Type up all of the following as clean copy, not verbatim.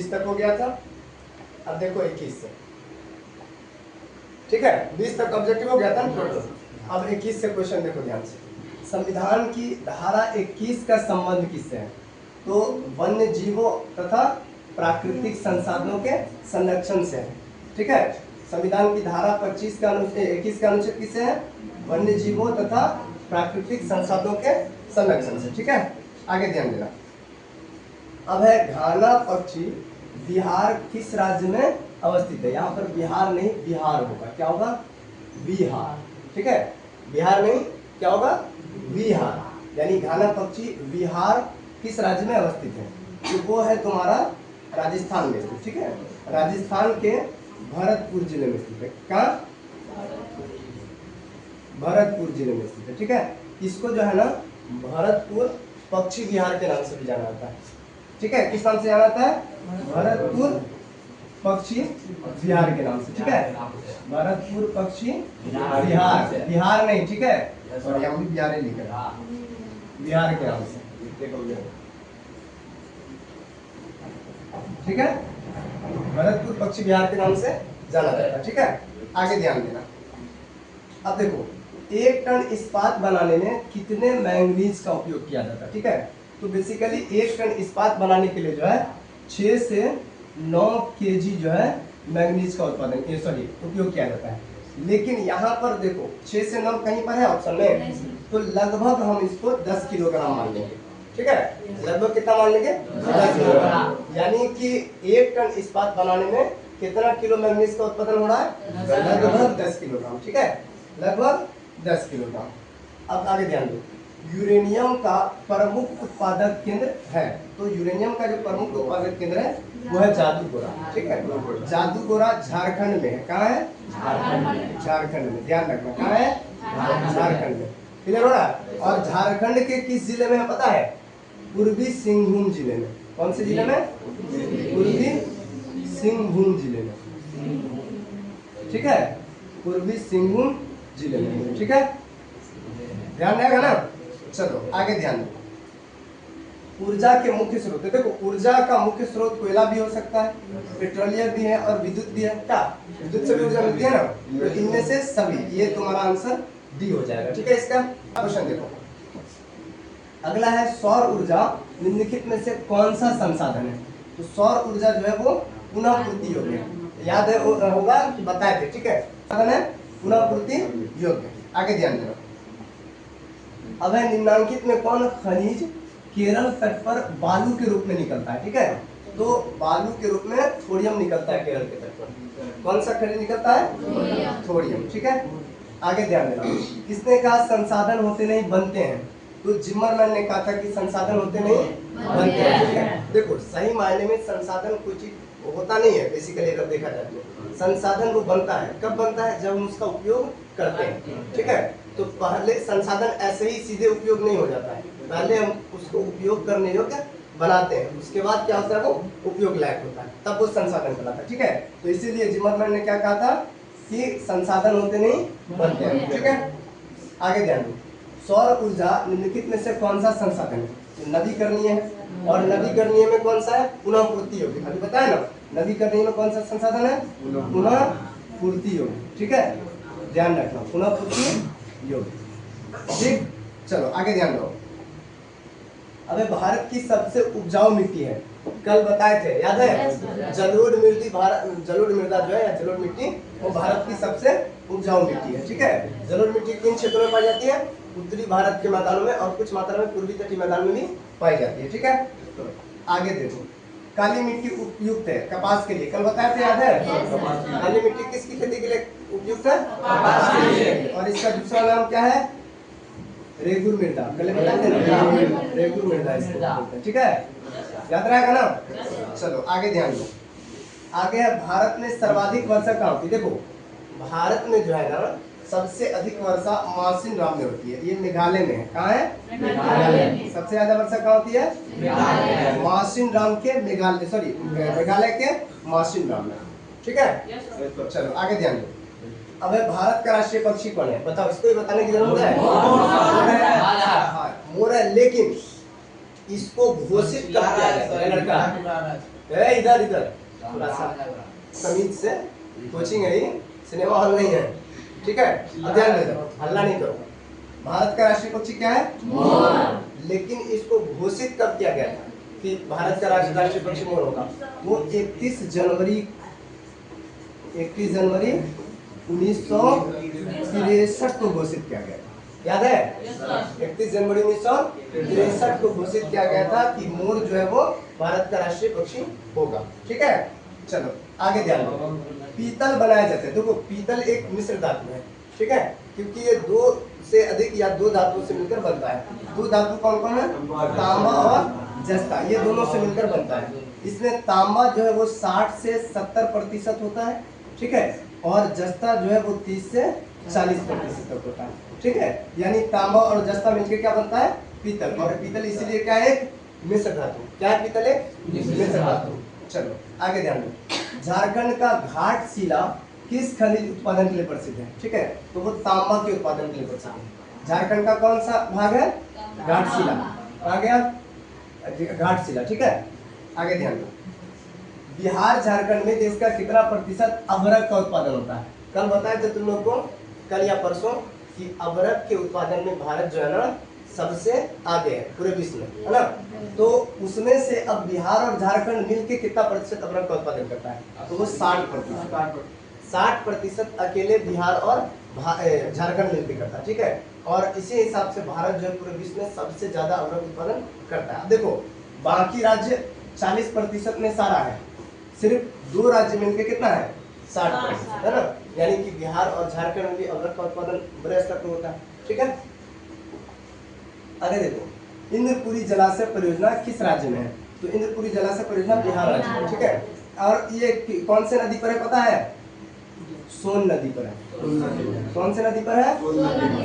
20 तक हो गया था, अब देखो 21 से, ठीक है, 20 तक ऑब्जेक्टिव हो गया था ना टोटल। अब 21 से क्वेश्चन देखो ध्यान से। संविधान की धारा 21 का संबंध किससे है? तो वन्य जीवों तथा प्राकृतिक संसाधनों के संरक्षण से है, ठीक है। संविधान की धारा 21 का अनुच्छेद किससे है? वन्य जीवों तथा प्राकृतिक संसाधनों के संरक्षण से, ठीक है। आगे ध्यान देना। अब है घाना पक्षी बिहार किस राज्य में अवस्थित है? यहाँ पर बिहार नहीं बिहार होगा, क्या होगा? बिहार, ठीक है। बिहार नहीं क्या होगा? बिहार, यानी घाना पक्षी बिहार किस राज्य में अवस्थित है? तो वो है तुम्हारा राजस्थान में स्थित, ठीक है। राजस्थान के भरतपुर जिले में स्थित है। कहाँ? भरतपुर जिले में स्थित है, ठीक है। इसको जो है ना भरतपुर पक्षी विहार के नाम से भी जाना जाता है, ठीक है। किस नाम से जाना जाता है? भरतपुर पक्षी विहार के नाम से, ठीक है। भरतपुर पक्षी विहार, बिहार नहीं, ठीक है, और यहाँ भी बिहार लिखा है, बिहार के नाम से, ठीक है। भरतपुर पक्षी विहार के नाम से जाना जाता है, ठीक है। आगे ध्यान देना। अब देखो 1 टन इस्पात बनाने में कितने मैंगनीज का उपयोग किया जाता है, ठीक है। तो बेसिकली 1 टन इस्पात बनाने के लिए जो है 6 से 9 केजी जो है मैंगनीज का उपयोग किया जाता है। लेकिन यहाँ पर देखो 6 से 9 कहीं पर है ऑप्शन में, तो लगभग हम इसको 10 किलोग्राम मान लेंगे, ठीक है। लगभग कितना मान लेंगे? 10 किलोग्राम, यानी कि 1 टन इस्पात बनाने में कितना किलो मैंगनीज का उत्पादन हो रहा है? लगभग 10 किलोग्राम, ठीक है, लगभग 10 किलोग्राम। अब आगे ध्यान दो। यूरेनियम का प्रमुख उत्पादक केंद्र है, तो यूरेनियम का जो प्रमुख उत्पादक केंद्र है वो है जादूगोरा, ठीक है। जादूगोरा झारखंड में है। कहाँ है? झारखंड में, ध्यान रखना, कहाँ है? झारखंड में, क्लियर हो रहा है। और झारखंड के किस जिले में है पता है? पूर्वी सिंहभूम जिले में। कौन से जिले में? पूर्वी सिंहभूम जिले में, ठीक है, पूर्वी सिंहभूम जिले में, ठीक है, ध्यान रहेगा ना। चलो आगे ध्यान दो। ऊर्जा के मुख्य स्रोत, देखो ऊर्जा का मुख्य स्रोत कोयला भी हो सकता है, पेट्रोलियम भी है और विद्युत भी है। क्या विद्युत से भी ऊर्जा मिलती है ना? तो इनमें से सभी, ये तुम्हारा आंसर डी हो जाएगा, ठीक है। इसका क्वेश्चन देखो। अगला है सौर ऊर्जा निम्नलिखित में से कौन सा संसाधन है? तो सौर ऊर्जा जो है वो पुनः पूर्ति योग्य है, याद है होगा कि बताए थे, ठीक है। संसाधन है पुनः पूर्ति योग्य। आगे ध्यान देना। अब है निम्नांकित में कौन खनिज केरल तट पर बालू के रूप में निकलता है, ठीक है। तो बालू के रूप में थोरियम निकलता है केरल के तट पर। कौन सा खनिज निकलता है? थोरियम, ठीक है। आगे ध्यान देना। किसने कहा संसाधन होते नहीं बनते हैं? तो जिम्मरमैन ने कहा था कि संसाधन होते नहीं बनते हैं, ठीक है। देखो सही मायने में संसाधन कोई चीज होता नहीं है, बेसिकली अगर देखा जाए तो संसाधन वो बनता है, कब बनता है? जब हम उसका उपयोग करते हैं, ठीक है। तो पहले संसाधन ऐसे ही सीधे उपयोग नहीं हो जाता है, पहले हम उसको उपयोग करने योग्य बनाते हैं, उसके बाद क्या होता है? वो उपयोग लायक होता है, तब वो संसाधन बनाता है, ठीक है। तो इसीलिए जिम्मरमैन ने क्या कहा था कि संसाधन होते नहीं बनते हैं, ठीक है। आगे ध्यान दो। सौर ऊर्जा निम्नलिखित में से कौन सा संसाधन है? तो नवीकरणीय है, और नवीकरणीय में कौन सा है? पुनः पूर्ति योग्य। अभी बताया ना, नवीकरणीय में कौन सा संसाधन है? पुनः पूर्ति योग्य, ठीक है, ध्यान रखना, पुनः पूर्ति योग्य, ठीक। चलो आगे ध्यान दो। अबे भारत की सबसे उपजाऊ मिट्टी है, कल बताए थे, याद है? जलोढ़ मिट्टी, जलोढ़ मृदा जो है या जलोढ़ मिट्टी वो भारत की सबसे उपजाऊ मिट्टी है, ठीक है। जलोढ़ मिट्टी किन क्षेत्रों में पाई जाती है? उत्तरी भारत के मैदानों में और कुछ मात्रा में पूर्वी तटीय मैदान में भी पाई जाती है, ठीक है। तो आगे देखो। काली मिट्टी उपयुक्त है कपास के लिए, कल बताए थे, याद है? काली मिट्टी किसकी खेती के लिए उपयुक्त है? कपास के लिए। और इसका दूसरा नाम क्या है? रेगुर मृदा, कल बताए थे ना, रेगुर मृदा इसको, ठीक है, याद रहेगा ना। चलो आगे ध्यान दो। आगे है भारत में सर्वाधिक वर्षा कहाँ होती है? देखो भारत में जो है ना सबसे अधिक वर्षा मासिन राम में होती है, ये मेघालय में है। कहाँ है? मेघालय में। सबसे ज्यादा वर्षा कहाँ होती है? मासिन राम के मेघालय के मासिन राम में, ठीक है। चलो आगे ध्यान दो। अब भारत का राष्ट्रीय पक्षी कौन है? बताओ, इसको ही बताने की जरूरत है? मोर है, लेकिन इसको घोषित कब किया जाता है? लड़का इधर इधर थोड़ा सा तमीज से, कोचिंग है, सिनेमा हॉल नहीं है, ठीक है? अब ध्यान दे दो, हल्ला नहीं करो। भारत का राष्ट्रीय पक्षी क्या है? मोर। लेकिन इसको घोषित कब किया गया था कि भारत का राष्ट्रीय पक्षी मोर होगा? वो 31 जनवरी 1963 को घोषित किया गया था। याद है? 31 जनवरी 1963 को घोषित किया गया था कि मोर जो है वो भारत का राष्ट्रीय पक्षी होगा, ठीक है? चलो आगे ध्यान दो। पीतल बनाए जाते हैं, देखो पीतल एक मिश्र धातु है, ठीक है? क्योंकि ये दो से अधिक या दो धातुओं से मिलकर बनता है। दो धातु कौन कौन है? तांबा और जस्ता, ये दोनों से मिलकर बनता है। इसमें तांबा जो है वो 60 से 70% होता है, ठीक है? और जस्ता जो है वो 30 से 40% तक होता है, ठीक है? यानी तांबा और जस्ता मिलकर क्या बनता है? पीतल। और पीतल इसीलिए क्या है? एक मिश्र धातु। क्या है पीतल? एक मिश्र धातु। चलो आगे ध्यान दो। झारखंड का घाटशिला किस खनिज उत्पादन के लिए प्रसिद्ध है? ठीक है, तो वो तांबा के उत्पादन के लिए प्रसिद्ध है। झारखंड का कौन सा भाग है? घाटशिला। आ गया घाटशिला, ठीक है? आगे ध्यान दो। बिहार झारखंड में देश का कितना प्रतिशत अभ्रक का उत्पादन होता है? कल बताए थे तुम लोग को, कल या परसों, कि अभ्रक के उत्पादन में भारत जो है ना सबसे आगे है पूरे विश्व में, है ना? तो उसमें से अब बिहार और झारखंड मिलके कितना प्रतिशत अभ्रक का उत्पादन करता है? तो वो 60%। 60% अकेले बिहार और झारखंड मिलकर करता है, ठीक है? और इसी हिसाब से भारत जो है पूरे विश्व में सबसे ज्यादा अभ्रक उत्पादन करता है। देखो बाकी राज्य 40% में सारा है, सिर्फ 2 राज्य मिलकर कितना है? 60%, है ना? यानी कि बिहार और झारखंड में भी अभ्रक का उत्पादन बड़े स्तर पर होता है, ठीक है? आगे देखो, इंद्रपुरी जलाशय परियोजना किस राज्य में है? तो इंद्रपुरी जलाशय परियोजना बिहार राज्य में, ठीक है? और ये कौन से नदी पर है पता है? सोन नदी पर है। कौन से नदी पर है?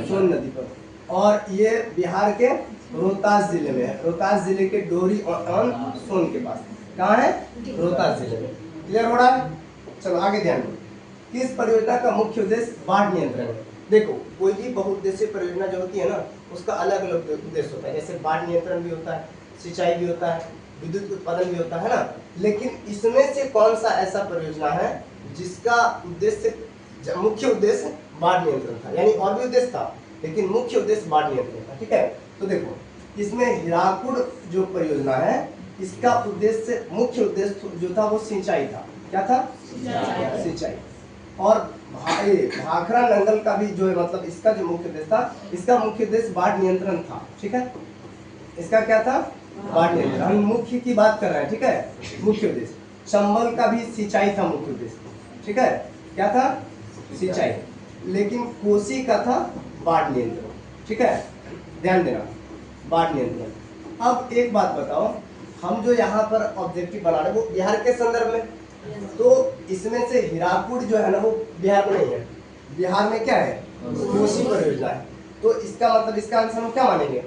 सोन नदी पर। और ये बिहार के रोहतास जिले में है। रोहतास जिले के डोरी और सोन के पास। कहाँ है? रोहतास जिले में। क्लियर हो रहा है? चलो आगे ध्यान दो। किस परियोजना का मुख्य उद्देश्य बाढ़ नियंत्रण है? देखो कोई भी बहुउद्देशीय परियोजना जो होती है ना, उसका अलग अलग उद्देश्य होता है। जैसे बाढ़ नियंत्रण भी होता है, सिंचाई भी होता है, विद्युत उत्पादन भी होता है ना? लेकिन इसमें से कौन सा ऐसा परियोजना है जिसका उद्देश्य, मुख्य उद्देश्य बाढ़ नियंत्रण था? यानी और भी उद्देश्य था, लेकिन मुख्य उद्देश्य बाढ़ नियंत्रण था, ठीक है? तो देखो इसमें हीराकुड जो परियोजना है, इसका उद्देश्य, मुख्य उद्देश्य जो था वो सिंचाई था। क्या था? सिंचाई। और भाखड़ा नंगल का भी जो है, मतलब इसका जो मुख्य उद्देश्य था, इसका मुख्य उद्देश्य बाढ़ नियंत्रण था, ठीक है? इसका क्या था? बाढ़ नियंत्रण। हम मुख्य की बात कर रहे हैं, ठीक है? मुख्य उद्देश्य। चंबल का भी सिंचाई था मुख्य उद्देश्य, ठीक है? क्या था? सिंचाई। लेकिन कोसी का था बाढ़ नियंत्रण, ठीक है? ध्यान देना, बाढ़ नियंत्रण। अब एक बात बताओ, हम जो यहाँ पर ऑब्जेक्टिव बना रहे हैं वो बिहार के संदर्भ में, तो इसमें से हीराकुड जो है ना वो बिहार में नहीं है। बिहार में क्या है? कोसी परियोजना है। तो इसका मतलब, इसका आंसर हम क्या मानेंगे?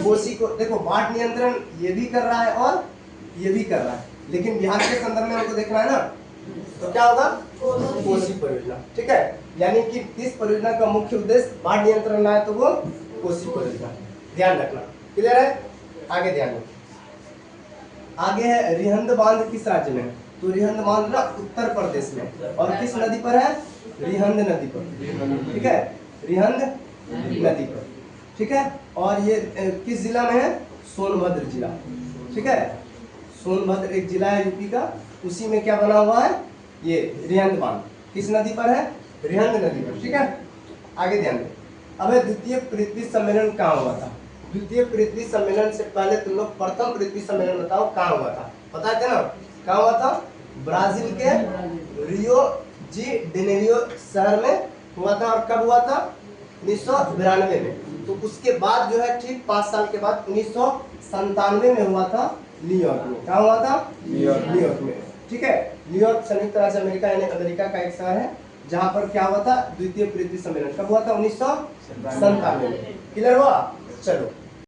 कोसी को। देखो बाढ़ नियंत्रण ये भी कर रहा है और ये भी कर रहा है, लेकिन बिहार के संदर्भ में हमको देखना है ना, तो क्या होगा? कोसी परियोजना, ठीक है? यानी कि इस परियोजना का मुख्य उद्देश्य बाढ़ नियंत्रण है, तो वो कोसी परियोजना। ध्यान रखना, क्लियर है? आगे ध्यान दो। आगे है रिहंद बांध किस राज्य में है? तो रिहंद बांध ना उत्तर प्रदेश में। और किस नदी पर है? रिहंद नदी पर, ठीक है? रिहंद नदी पर, ठीक है? और ये किस जिला में है? सोनभद्र जिला, ठीक है? सोनभद्र एक जिला है यूपी का, उसी में क्या बना हुआ है? ये रिहंद बांध। किस नदी पर है? रिहंद नदी पर, ठीक है? आगे ध्यान दो। अब द्वितीय पृथ्वी सम्मेलन कहाँ हुआ था? द्वितीय पृथ्वी सम्मेलन से पहले तुम लोग प्रथम पृथ्वी सम्मेलन बताओ कहाँ हुआ था? पता है ना कहाँ हुआ था? ब्राजील के रियो जी जेनेरियो शहर में हुआ था। और कब हुआ था? 1992 में। तो उसके बाद जो है ठीक 5 साल के बाद 1997 में हुआ था न्यूयॉर्क में। कहाँ हुआ था? न्यूयॉर्क में, ठीक है? न्यूयॉर्क संयुक्त राज्य अमेरिका यानी अमेरिका का एक शहर है, जहाँ पर क्या हुआ था? द्वितीय पृथ्वी सम्मेलन। कब हुआ था? 1997 में। क्लियर हुआ? चलो